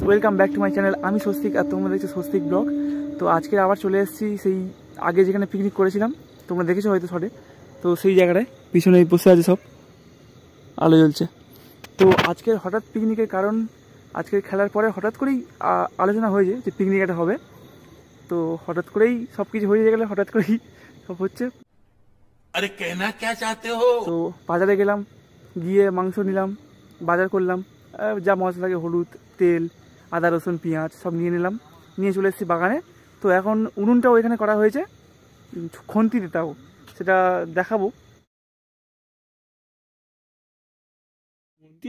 Welcome back to my channel. আমি স্বস্তিক আর তোমরা দেখছো স্বস্তিক ব্লগ। তো আজকে আবার চলে এসেছি সেই আগে যেখানে পিকনিক করেছিলাম, তোমরা দেখেছো হয়তো শর্টে। তো সেই জায়গাটায় পিছনে বসে আছে সব, আলো জ্বলছে। তো আজকের হঠাৎ পিকনিকের কারণ, আজকের খেলার পরে হঠাৎ করেই আলোচনা হয়েছে যে পিকনিক একটা হবে। তো হঠাৎ করেই সব কিছু হয়ে গেলে হঠাৎ করেই সব হচ্ছে। আরে কেনা কে চাতে হো। তো বাজারে গেলাম, গিয়ে মাংস নিলাম, বাজার করলাম, যা মশলা লাগে হলুদ, তেল, আদা, রসুন, পেঁয়াজ সব নিয়ে নিলাম, নিয়ে চলে এসেছি বাগানে। তো এখন উনুনটাও এখানে করা হয়েছে খন্তিতে, তাও সেটা দেখাবো।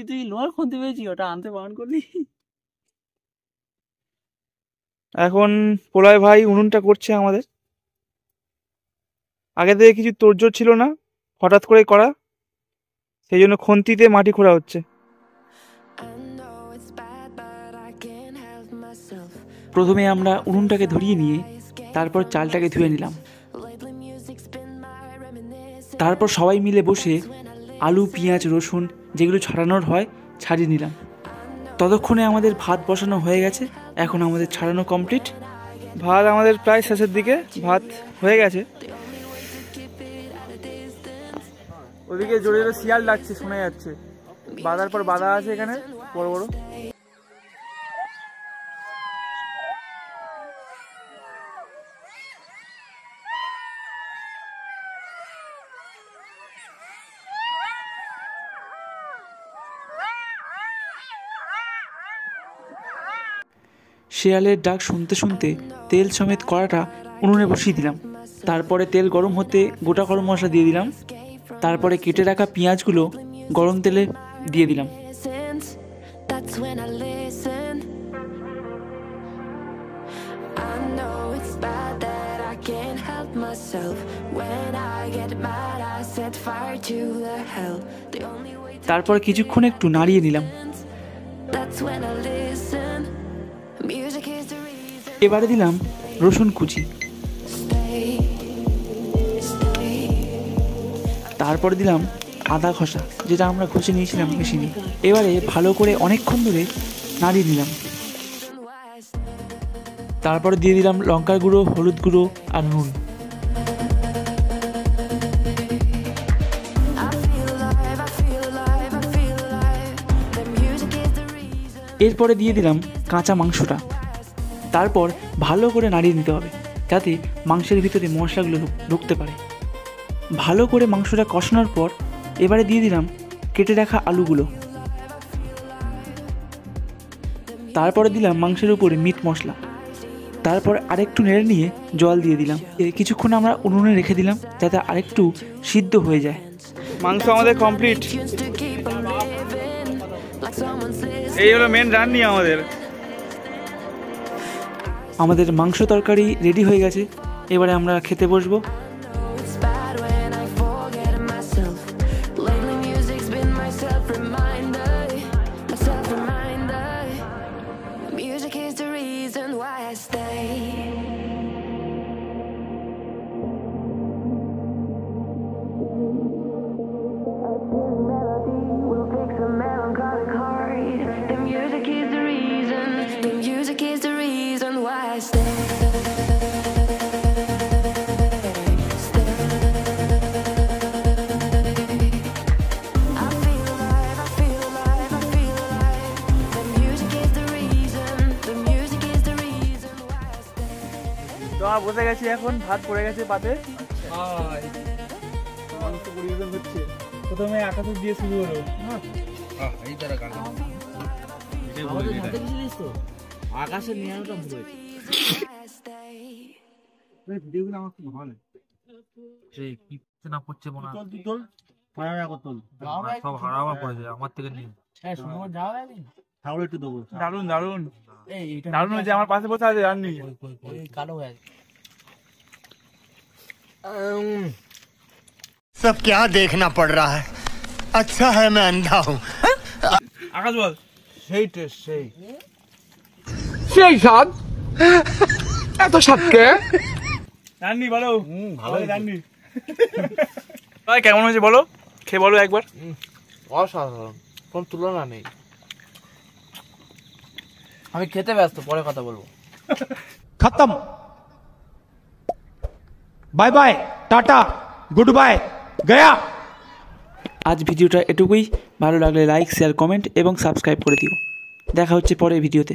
তুই লোহার খন্তি পেয়েছি, ওটা আনতে বারণ করলি। এখন প্রলয় ভাই উনুনটা করছে আমাদের। আগে থেকে কিছু তোড়জোড় ছিল না, হঠাৎ করে করা, সেই জন্য খন্তিতে মাটি খোঁড়া হচ্ছে। প্রথমে আমরা উনুনটাকে ধরিয়ে নিয়ে তারপর চালটাকে ধুয়ে নিলাম। তারপর সবাই মিলে বসে আলু, পেঁয়াজ, রসুন যেগুলো ছাড়ানোর হয় ছাড়িয়ে নিলাম। ততক্ষণে আমাদের ভাত বসানো হয়ে গেছে, এখন আমাদের ছাড়ানো কমপ্লিট। ভাত আমাদের প্রায় শেষের দিকে, ভাত হয়ে গেছে। ওদিকে জোরে জোরে শিয়াল ডাকছে, শোনা যাচ্ছে। বাঁধার পর বাঁধা আছে এখানে বড় বড়। শিয়ালের ডাক শুনতে শুনতে তেল সমেত কড়াটা উনুনে বসিয়ে দিলাম। তারপরে তেল গরম হতে গোটা গরম মশলা দিয়ে দিলাম। তারপরে কেটে রাখা পেঁয়াজগুলো গরম তেলে দিয়ে দিলাম। তারপরে কিছুক্ষণ একটু নাড়িয়ে নিলাম। এবারে দিলাম রসুন কুচি, তারপরে দিলাম আদা খসা, যেটা আমরা ঘষে নিয়েছিলাম মেশিনে। এবারে ভালো করে অনেকক্ষণ ধরে নাড়িয়ে নিলাম। তারপরে দিয়ে দিলাম লঙ্কার গুঁড়ো, হলুদ গুঁড়ো আর নুন। এরপরে দিয়ে দিলাম কাঁচা মাংসটা। তারপর ভালো করে নাড়িয়ে নিতে হবে যাতে মাংসের ভিতরে মশলাগুলো ঢুকতে পারে। ভালো করে মাংসটা কষানোর পর এবারে দিয়ে দিলাম কেটে রাখা আলুগুলো। তারপরে দিলাম মাংসের উপরে মিট মশলা। তারপর আরেকটু নেড়ে নিয়ে জল দিয়ে দিলাম। কিছুক্ষণ আমরা উনুনে রেখে দিলাম যাতে আরেকটু সিদ্ধ হয়ে যায়। মাংস আমাদের কমপ্লিট। এই হলো মেন রান্নি আমাদের। আমাদের মাংস তরকারি রেডি হয়ে গেছে, এবারে আমরা খেতে বসবো। বসে গেছি, এখন ভাত পড়ে গেছে পাতে, মাংস পরিবেশন হচ্ছে। প্রথমে আকাশ দিয়ে শুরু হলো। আকাশের নিয়াটা ভুল হয়েছে। ভিডিওগুলো আমার খুব ভালো লাগে। কি না করছে মনে হয়। সব হারাবার পড়েছে আমার থেকে নিয়ে। দারুন দারুন দারুন হয়েছে। আমার পাশে বসে আছে রান্নি, কালো হয়ে আছে। सब क्या देखना पड़ रहा है। अच्छा है मैं अंधा हूँ। আকাশ বল। সেই টেস্ট সেই সেই স্বাদ এত স্বাদকে রান্নি বলো। ভালো রান্নি ভাই কেমন হয়েছে বলো, খেয়ে বলো একবার। অসাধারণ, কোন তুলনা নেই। আমি খেতে ব্যস্ত, পরে কথা বলবো। खत्म bye bye tata good bye गया। আজ ভিডিওটা এটুকুই। ভালো লাগলে লাইক শেয়ার কমেন্ট এবং সাবস্ক্রাইব করে দিও। দেখা হচ্ছে পরের ভিডিওতে।